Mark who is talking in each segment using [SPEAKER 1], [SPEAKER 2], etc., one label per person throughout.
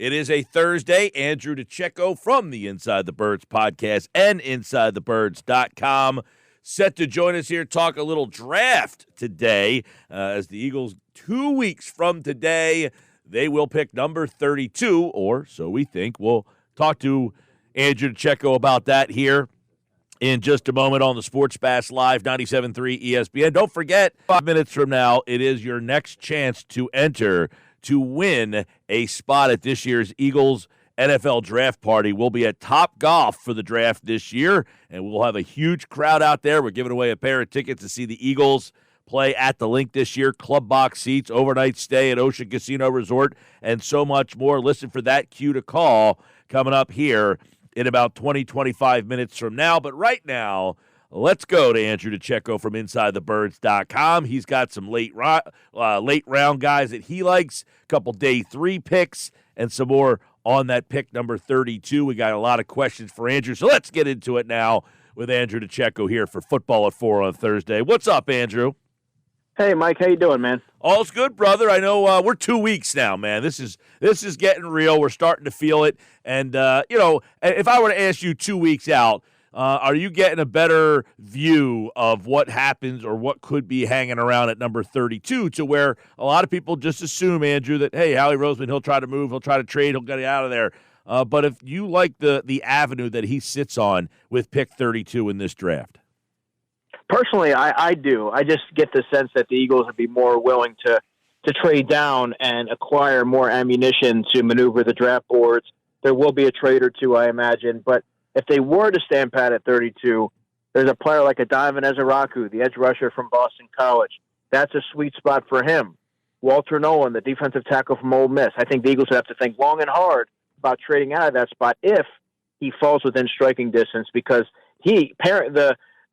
[SPEAKER 1] It is a Thursday. Andrew DiCecco from the Inside the Birds podcast and InsideTheBirds.com set to join us here, talk a little draft today as the Eagles 2 weeks from today, they will pick number 32, or so we think. We'll talk to Andrew DiCecco about that here in just a moment on the Sports Bash Live 97.3 ESPN. Don't forget, 5 minutes from now, it is your next chance to enter to win a spot at this year's Eagles NFL Draft Party. We'll be at Top Golf for the draft this year, and we'll have a huge crowd out there. We're giving away a pair of tickets to see the Eagles play at the Link this year, club box seats, overnight stay at Ocean Casino Resort, and so much more. Listen for that cue to call coming up here in about 20, 25 minutes from now. But right now, let's go to Andrew DiCecco from InsideTheBirds.com. He's got some late round guys that he likes, a couple day 3 picks, and some more on that pick number 32. We got a lot of questions for Andrew, so let's get into it now with Andrew DiCecco here for Football at 4 on Thursday. What's up, Andrew?
[SPEAKER 2] Hey, Mike, how you doing, man?
[SPEAKER 1] All's good, brother. I know we're 2 weeks now, man. This is getting real. We're starting to feel it. And, if I were to ask you 2 weeks out, are you getting a better view of what happens or what could be hanging around at number 32 to where a lot of people just assume, Andrew, that, hey, Howie Roseman, he'll try to move, he'll try to trade, he'll get it out of there. But if you like the avenue that he sits on with pick 32 in this draft?
[SPEAKER 2] Personally, I do. I just get the sense that the Eagles would be more willing to trade down and acquire more ammunition to maneuver the draft boards. There will be a trade or two, I imagine. But if they were to stand pat at 32, there's a player like Adivin Ezeraku, the edge rusher from Boston College. That's a sweet spot for him. Walter Nolan, the defensive tackle from Ole Miss. I think the Eagles would have to think long and hard about trading out of that spot if he falls within striking distance, because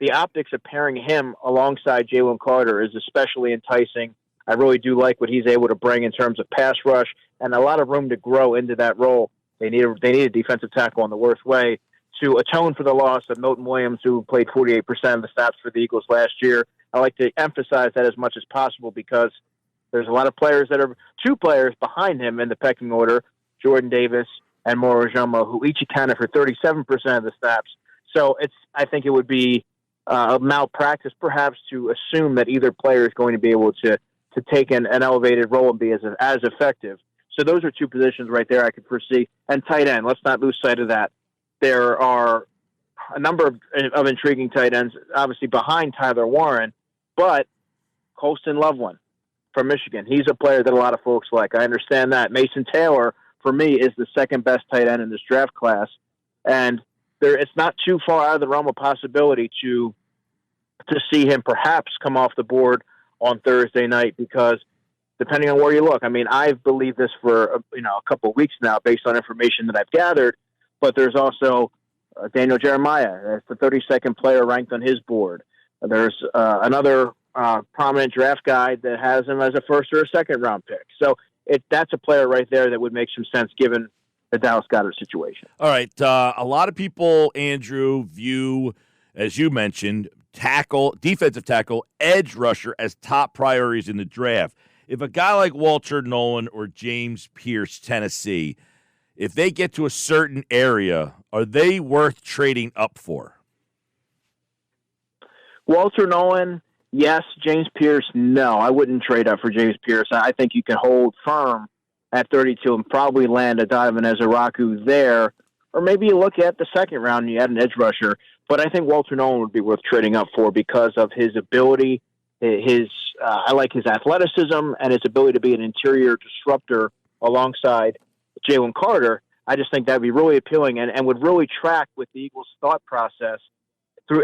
[SPEAKER 2] the optics of pairing him alongside Jalen Carter is especially enticing. I really do like what he's able to bring in terms of pass rush and a lot of room to grow into that role. They need a defensive tackle in the worst way to atone for the loss of Milton Williams, who played 48% of the snaps for the Eagles last year. I like to emphasize that as much as possible because there's a lot of players that are 2 players behind him in the pecking order, Jordan Davis and Moro Ojomo, who each accounted for 37% of the snaps. So I think it would be a malpractice perhaps to assume that either player is going to be able to take an elevated role and be as effective. So those are 2 positions right there I could foresee. And tight end, let's not lose sight of that. There are a number of intriguing tight ends, obviously behind Tyler Warren, but Colston Loveland from Michigan, he's a player that a lot of folks like. I understand that. Mason Taylor, for me, is the second best tight end in this draft class. And it's not too far out of the realm of possibility to see him perhaps come off the board on Thursday night, because depending on where you look, I mean, I've believed this for a couple of weeks now based on information that I've gathered, but there's also Daniel Jeremiah. That's the 32nd player ranked on his board. There's another prominent draft guide that has him as a first or a second round pick. So that's a player right there that would make some sense given the Dallas Goedert situation.
[SPEAKER 1] All right. A lot of people, Andrew, view, as you mentioned, defensive tackle, edge rusher as top priorities in the draft. If a guy like Walter Nolan or James Pierce, Tennessee, if they get to a certain area, are they worth trading up for?
[SPEAKER 2] Walter Nolan, yes. James Pierce, no. I wouldn't trade up for James Pierce. I think you can hold firm at 32 and probably land Adivin Ezeraku there. Or maybe you look at the second round and you add an edge rusher. But I think Walter Nolan would be worth trading up for because of his ability, I like his athleticism and his ability to be an interior disruptor alongside Jalen Carter. I just think that would be really appealing and would really track with the Eagles' thought process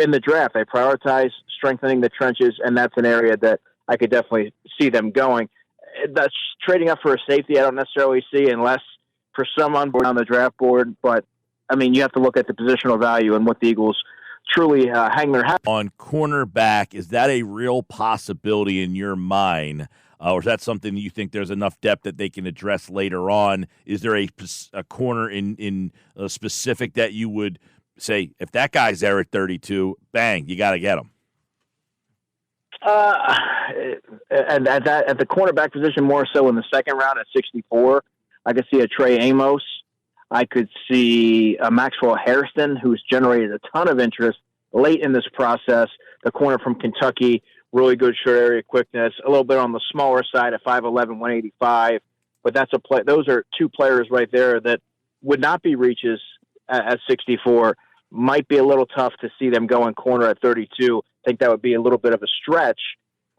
[SPEAKER 2] in the draft. They prioritize strengthening the trenches, and that's an area that I could definitely see them going. That's trading up for a safety I don't necessarily see unless for someone on the draft board. But, I mean, you have to look at the positional value and what the Eagles truly hang their hat
[SPEAKER 1] on. Cornerback, is that a real possibility in your mind? Or is that something that you think there's enough depth that they can address later on? Is there a corner in a specific that you would say, if that guy's there at 32, bang, you got to get him?
[SPEAKER 2] And at the cornerback position, more so in the second round at 64. I could see a Trey Amos. I could see a Maxwell Hairston, who's generated a ton of interest late in this process. The corner from Kentucky, really good short area quickness, a little bit on the smaller side at 5'11", 185. But that's those are two players right there that would not be reaches at 64. Might be a little tough to see them going corner at 32. I think that would be a little bit of a stretch.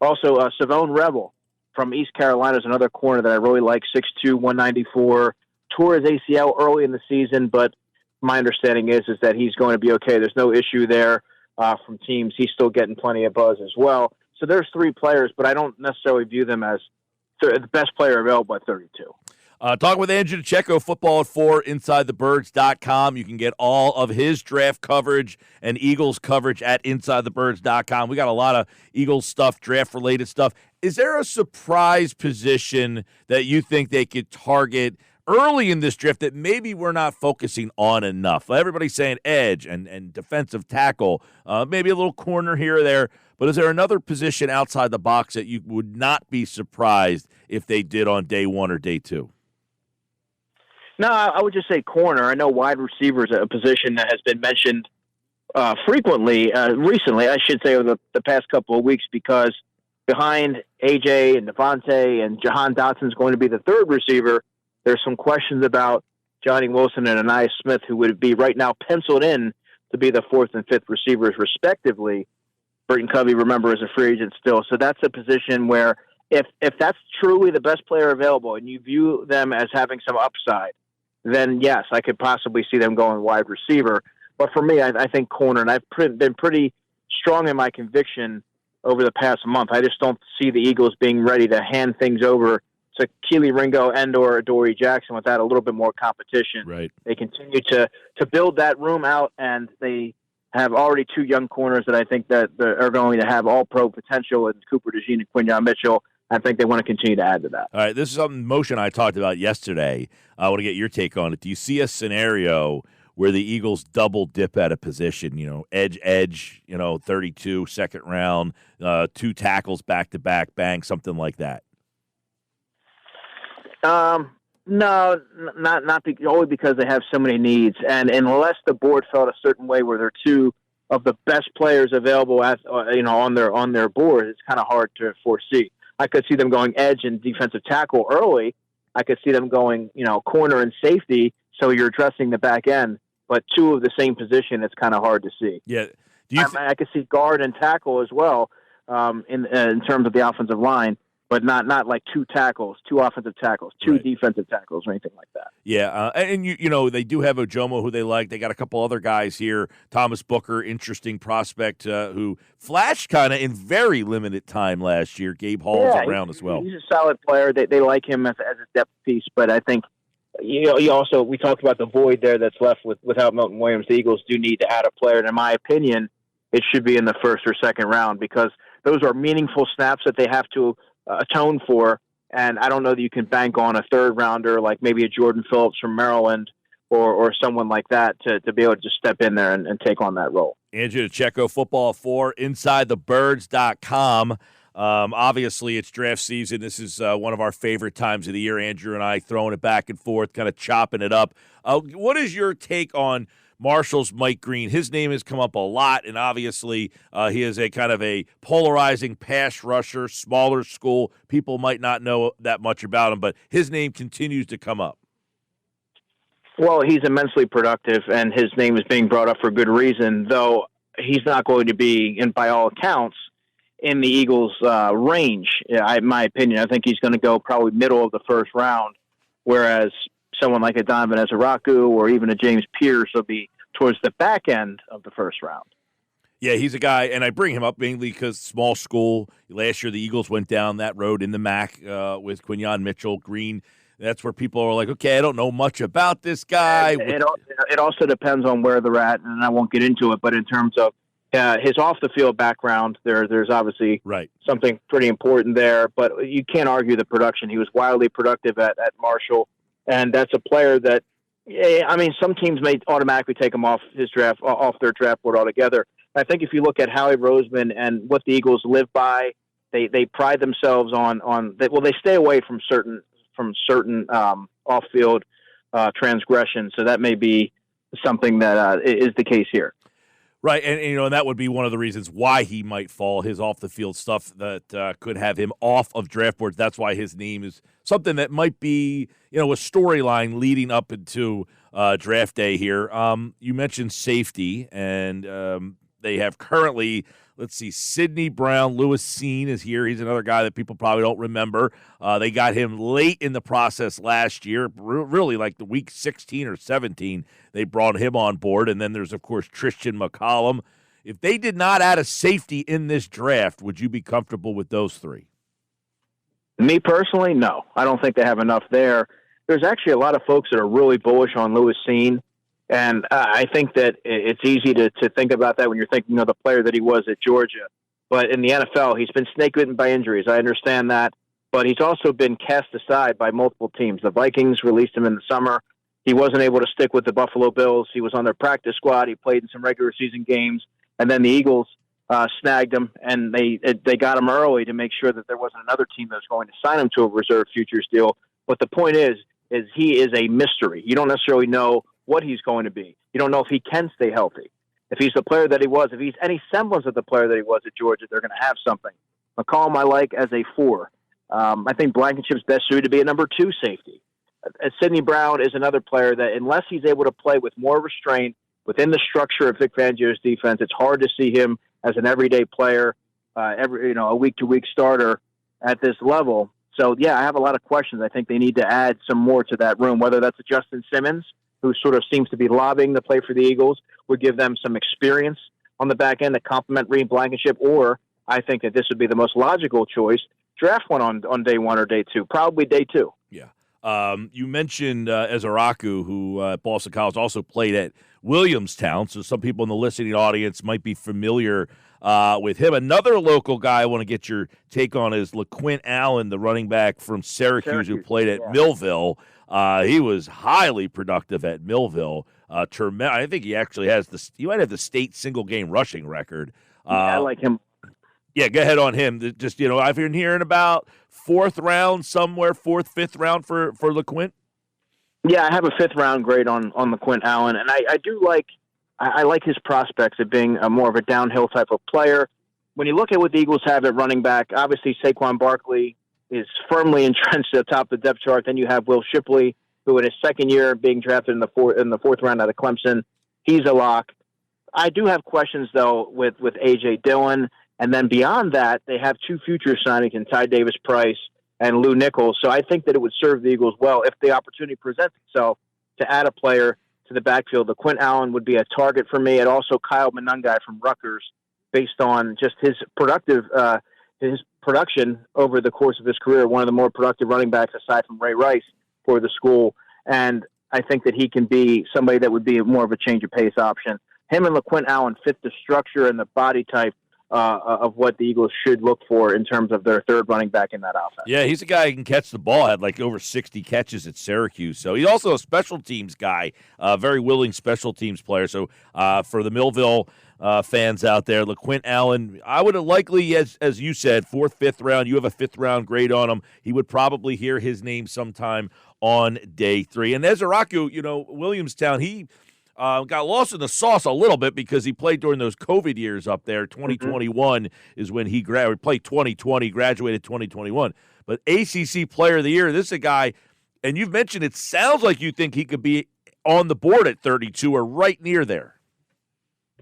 [SPEAKER 2] Also, Savone Rebel from East Carolina is another corner that I really like, 6'2", 194. Tore his ACL early in the season, but my understanding is that he's going to be okay. There's no issue there from teams. He's still getting plenty of buzz as well. So there's three players, but I don't necessarily view them as the best player available at 32.
[SPEAKER 1] Talking with Andrew DiCecco, Football at 4, InsideTheBirds.com. You can get all of his draft coverage and Eagles coverage at InsideTheBirds.com. We got a lot of Eagles stuff, draft-related stuff. Is there a surprise position that you think they could target early in this draft that maybe we're not focusing on enough? Everybody's saying edge and defensive tackle, maybe a little corner here or there. But is there another position outside the box that you would not be surprised if they did on day one or day two?
[SPEAKER 2] No, I would just say corner. I know wide receiver is a position that has been mentioned frequently, recently, I should say, over the past couple of weeks, because behind AJ and Devontae and Jahan Dotson is going to be the third receiver. There's some questions about Johnny Wilson and Anais Smith, who would be right now penciled in to be the fourth and fifth receivers, respectively. Burton Covey, remember, is a free agent still. So that's a position where if that's truly the best player available and you view them as having some upside, then yes, I could possibly see them going wide receiver. But for me, I think corner, and I've been pretty strong in my conviction over the past month. I just don't see the Eagles being ready to hand things over to Keely Ringo and or Adoree Jackson without a little bit more competition.
[SPEAKER 1] Right.
[SPEAKER 2] They continue to build that room out, and they have already two young corners that I think that are going to have all-pro potential in Cooper DeJean and Quinyon Mitchell. I think they want to continue to add to that.
[SPEAKER 1] All right, this is something Motion I talked about yesterday. I want to get your take on it. Do you see a scenario where the Eagles double dip at a position, edge, 32, second round, two tackles back-to-back, bang, something like that?
[SPEAKER 2] No, not only because they have so many needs, and unless the board felt a certain way where they're two of the best players available on their board, it's kind of hard to foresee. I could see them going edge and defensive tackle early. I could see them going, corner and safety, so you're addressing the back end. But two of the same position, it's kind of hard to see.
[SPEAKER 1] Yeah,
[SPEAKER 2] I could see guard and tackle as well in terms of the offensive line, but not like two offensive tackles, two
[SPEAKER 1] right.
[SPEAKER 2] defensive tackles, or anything like that.
[SPEAKER 1] Yeah, and they do have Ojomo, who they like. They got a couple other guys here. Thomas Booker, interesting prospect, who flashed kind of in very limited time last year. Gabe Hall's around as well.
[SPEAKER 2] He's a solid player. They like him as a depth piece, but I think we talked about the void there that's left without Milton Williams. The Eagles do need to add a player, and in my opinion, it should be in the first or second round, because those are meaningful snaps that they have to atone for, and I don't know that you can bank on a third rounder like maybe a Jordan Phillips from Maryland or someone like that to be able to just step in there and take on that role.
[SPEAKER 1] Andrew DiCecco, Football 4, InsideTheBirds.com. Obviously, it's draft season. This is one of our favorite times of the year. Andrew and I throwing it back and forth, kind of chopping it up. What is your take on Marshall's Mike Green? His name has come up a lot, and obviously he is a kind of a polarizing pass rusher, smaller school. People might not know that much about him, but his name continues to come up.
[SPEAKER 2] Well, he's immensely productive, and his name is being brought up for good reason, though he's not going to be, and by all accounts, in the Eagles' range. In my opinion, I think he's going to go probably middle of the first round, whereas someone like a Donovan Ezeraku or even a James Pierce will be towards the back end of the first round.
[SPEAKER 1] Yeah, he's a guy, and I bring him up mainly because small school. Last year, the Eagles went down that road in the MAC with Quinyon Mitchell. Green, that's where people are like, okay, I don't know much about this guy.
[SPEAKER 2] It also depends on where they're at, and I won't get into it, but in terms of his off-the-field background, there's obviously something pretty important there, but you can't argue the production. He was wildly productive at Marshall, and that's a player that, some teams may automatically take him off their draft board altogether. I think if you look at Howie Roseman and what the Eagles live by, they pride themselves on they stay away from certain off-field transgression. So that may be something that is the case here.
[SPEAKER 1] Right, and that would be one of the reasons why he might fall, his off-the-field stuff that could have him off of draft boards. That's why his name is something that might be, a storyline leading up into draft day here. You mentioned safety, and they have currently, Sidney Brown. Lewis Seen is here. He's another guy that people probably don't remember. They got him late in the process last year, really like the week 16 or 17. They brought him on board. And then there's, of course, Tristan McCollum. If they did not add a safety in this draft, would you be comfortable with those three?
[SPEAKER 2] Me personally, no. I don't think they have enough there. There's actually a lot of folks that are really bullish on Lewis Seen. And I think that it's easy to think about that when you're thinking of the player that he was at Georgia. But in the NFL, he's been snake-bitten by injuries. I understand that. But he's also been cast aside by multiple teams. The Vikings released him in the summer. He wasn't able to stick with the Buffalo Bills. He was on their practice squad. He played in some regular season games. And then the Eagles snagged him, and they got him early to make sure that there wasn't another team that was going to sign him to a reserve futures deal. But the point is he is a mystery. You don't necessarily know what he's going to be. You don't know if he can stay healthy. If he's the player that he was, if he's any semblance of the player that he was at Georgia, they're going to have something. McCollum I like as a 4. I think Blankenship's best suited to be a number 2 safety. Sidney Brown is another player that, unless he's able to play with more restraint within the structure of Vic Fangio's defense, it's hard to see him as an everyday player, a week-to-week starter at this level. So, yeah, I have a lot of questions. I think they need to add some more to that room, whether that's a Justin Simmons, who sort of seems to be lobbying to play for the Eagles, would give them some experience on the back end to complement Reed Blankenship, or I think that this would be the most logical choice. Draft one on day 1 or day 2, probably day 2.
[SPEAKER 1] Yeah. You mentioned Ezaraku, who at Boston College also played at Williamstown, so some people in the listening audience might be familiar with him. Another local guy I want to get your take on is LaQuint Allen, the running back from Syracuse. Who played at Millville. He was highly productive at Millville. I think he actually has he might have the state single game rushing record.
[SPEAKER 2] I like him.
[SPEAKER 1] Yeah, go ahead on him. Just, I've been hearing about 4th round somewhere, 4th, 5th round for LaQuint.
[SPEAKER 2] Yeah, I have a 5th round grade on LaQuint Allen, and I do like his prospects of being more of a downhill type of player. When you look at what the Eagles have at running back, obviously Saquon Barkley is firmly entrenched at the top of the depth chart. Then you have Will Shipley, who in his second year being drafted in the 4th round out of Clemson, he's a lock. I do have questions though with A.J. Dillon, and then beyond that, they have 2 future signings in Ty Davis-Price and Lou Nichols. So I think that it would serve the Eagles well if the opportunity presents itself to add a player to the backfield. LaQuint Allen would be a target for me, and also Kyle Monangai from Rutgers, based on just his production over the course of his career, one of the more productive running backs aside from Ray Rice for the school. And I think that he can be somebody that would be more of a change of pace option. Him and LaQuint Allen fit the structure and the body type of what the Eagles should look for in terms of their 3rd running back in that offense.
[SPEAKER 1] Yeah, he's a guy who can catch the ball, had like over 60 catches at Syracuse. So he's also a special teams guy, very willing special teams player. So for the Millville fans out there, LaQuint Allen, I would have likely, as you said, 4th, 5th round. You have a 5th round grade on him. He would probably hear his name sometime on day 3. And Ezaraku, Williamstown, he got lost in the sauce a little bit because he played during those COVID years up there. 2021 is when he played 2020, graduated 2021. But ACC Player of the Year, this is a guy, and you've mentioned it sounds like you think he could be on the board at 32 or right near there.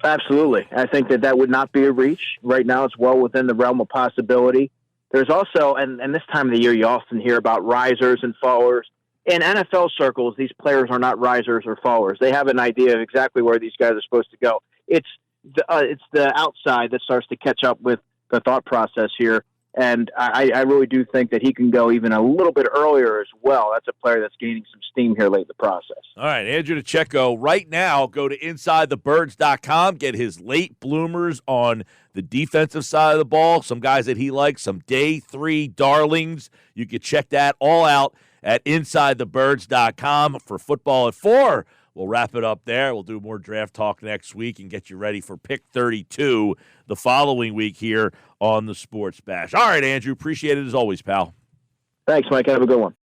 [SPEAKER 2] Absolutely. I think that would not be a reach. Right now it's well within the realm of possibility. There's also, and this time of the year you often hear about risers and fallers. In NFL circles, these players are not risers or fallers. They have an idea of exactly where these guys are supposed to go. It's the outside that starts to catch up with the thought process here. And I really do think that he can go even a little bit earlier as well. That's a player that's gaining some steam here late in the process.
[SPEAKER 1] All right, Andrew DiCecco, right now, go to InsideTheBirds.com, get his late bloomers on the defensive side of the ball, some guys that he likes, some day 3 darlings. You can check that all out at InsideTheBirds.com for football at 4. We'll wrap it up there. We'll do more draft talk next week and get you ready for pick 32 the following week here on the Sports Bash. All right, Andrew, appreciate it as always, pal.
[SPEAKER 2] Thanks, Mike. Have a good one.